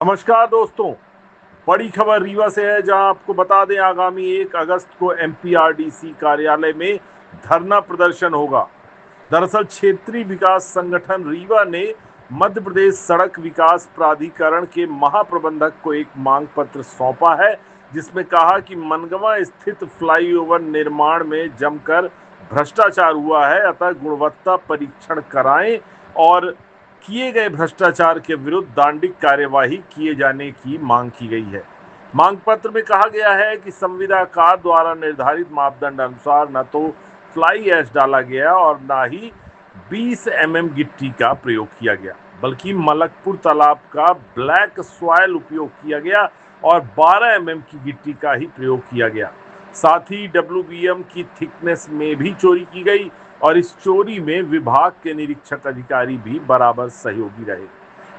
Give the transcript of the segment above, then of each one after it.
नमस्कार दोस्तों। बड़ी खबर रीवा से है, जहां आपको बता दें आगामी 1 अगस्त को एमपीआरडीसी कार्यालय में धरना प्रदर्शन होगा। दरअसल क्षेत्रीय विकास संगठन रीवा ने मध्य प्रदेश सड़क विकास प्राधिकरण के महाप्रबंधक को एक मांग पत्र सौंपा है, जिसमें कहा कि मनगवा स्थित फ्लाईओवर निर्माण में जमकर भ्रष्टाचार हुआ है, अतः गुणवत्ता परीक्षण कराएं और किए गए भ्रष्टाचार के विरुद्ध दंडिक कार्यवाही किए जाने की मांग की गई है। मांग पत्र में कहा गया है कि संविदाकार द्वारा निर्धारित मापदंड अनुसार न तो फ्लाई ऐश डाला गया और न ही 20 गिट्टी का प्रयोग किया गया, बल्कि मलकपुर तालाब का ब्लैक सॉइल उपयोग किया गया और 12 की गिट्टी का ही प्रयोग किया गया। साथ ही डब्ल्यूबीएम की थिकनेस में भी चोरी की गई और इस चोरी में विभाग के निरीक्षक अधिकारी भी बराबर सहयोगी रहे।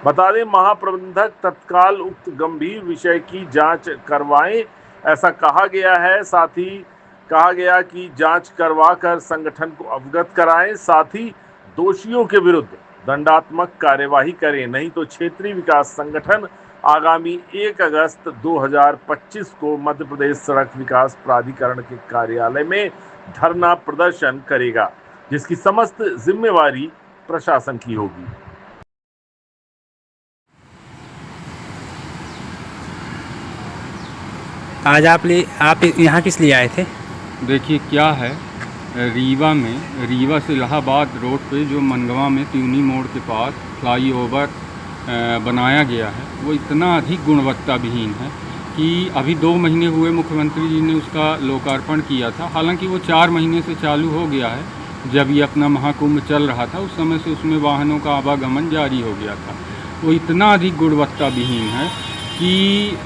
बता दें, महाप्रबंधक तत्काल उक्त गंभीर विषय की जांच करवाएं, ऐसा कहा गया है। साथ ही कहा गया कि जांच करवाकर संगठन को अवगत कराएं, साथ ही दोषियों के विरुद्ध दंडात्मक कार्यवाही करें, नहीं तो क्षेत्रीय विकास संगठन आगामी 1 अगस्त 2025 को मध्य प्रदेश सड़क विकास प्राधिकरण के कार्यालय में धरना प्रदर्शन करेगा, जिसकी समस्त जिम्मेवारी प्रशासन की होगी। आज आप यहाँ किस लिए आए थे? देखिए क्या है, रीवा से इलाहाबाद रोड पे जो मनगवा में त्यूनी मोड़ के पास फ्लाईओवर बनाया गया है, वो इतना अधिक गुणवत्ता विहीन है कि अभी 2 महीने हुए मुख्यमंत्री जी ने उसका लोकार्पण किया था। हालांकि वो 4 महीने से चालू हो गया है। जब ये अपना महाकुंभ चल रहा था उस समय से उसमें वाहनों का आवागमन जारी हो गया था। वो इतना अधिक गुणवत्ता विहीन है कि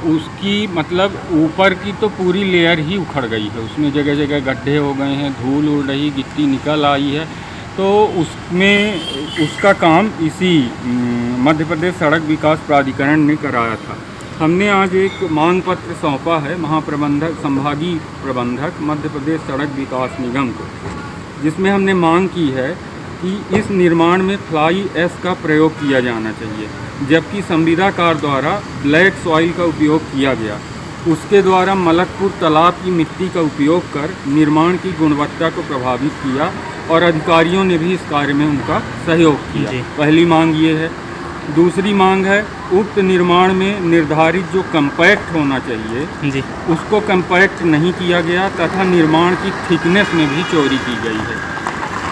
उसकी मतलब ऊपर की तो पूरी लेयर ही उखड़ गई है। उसमें जगह जगह गड्ढे हो गए हैं, धूल उड़ रही, गिट्टी निकल आई है। तो उसमें उसका काम इसी मध्य प्रदेश सड़क विकास प्राधिकरण ने कराया था। हमने आज एक मांग पत्र सौंपा है महाप्रबंधक संभागीय प्रबंधक मध्य प्रदेश सड़क विकास निगम को, जिसमें हमने मांग की है कि इस निर्माण में फ्लाई ऐश का प्रयोग किया जाना चाहिए, जबकि संविदाकार द्वारा ब्लैक सॉइल का उपयोग किया गया। उसके द्वारा मलकपुर तालाब की मिट्टी का उपयोग कर निर्माण की गुणवत्ता को प्रभावित किया और अधिकारियों ने भी इस कार्य में उनका सहयोग किया। पहली मांग ये है। दूसरी मांग है, उक्त निर्माण में निर्धारित जो कंपैक्ट होना चाहिए उसको कंपैक्ट नहीं किया गया तथा निर्माण की थिकनेस में भी चोरी की गई है।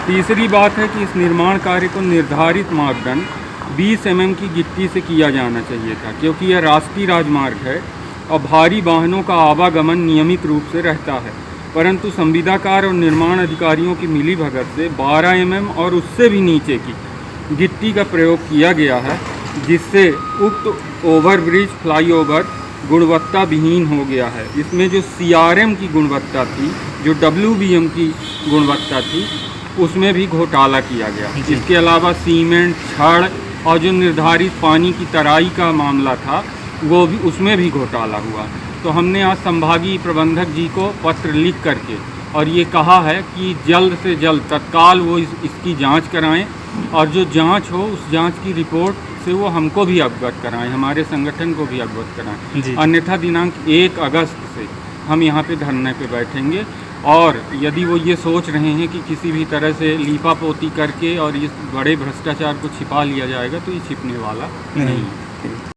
तीसरी बात है कि इस निर्माण कार्य को निर्धारित मापदंड 20 की गिट्टी से किया जाना चाहिए था, क्योंकि यह राष्ट्रीय राजमार्ग है और भारी वाहनों का आवागमन नियमित रूप से रहता है। परंतु संविदाकार और निर्माण अधिकारियों की मिलीभगत से 12 और उससे भी नीचे की गिट्टी का प्रयोग किया गया है, जिससे उक्त ओवरब्रिज फ्लाईओवर गुणवत्ता विहीन हो गया है। इसमें जो CRM की गुणवत्ता थी, जो WBM की गुणवत्ता थी, उसमें भी घोटाला किया गया। इसके अलावा सीमेंट, छड़ और जो निर्धारित पानी की तराई का मामला था वो भी, उसमें भी घोटाला हुआ। तो हमने आज संभागीय प्रबंधक जी को पत्र लिख करके और ये कहा है कि जल्द से जल्द तत्काल वो इसकी जांच कराएं और जो जांच हो उस जांच की रिपोर्ट से वो हमको भी अवगत कराएं, हमारे संगठन को भी अवगत कराएं। अन्यथा दिनांक 1 अगस्त से हम यहाँ पे धरने पे बैठेंगे और यदि वो ये सोच रहे हैं कि किसी भी तरह से लीपापोती करके और इस बड़े भ्रष्टाचार को छिपा लिया जाएगा, तो ये छिपने वाला नहीं है।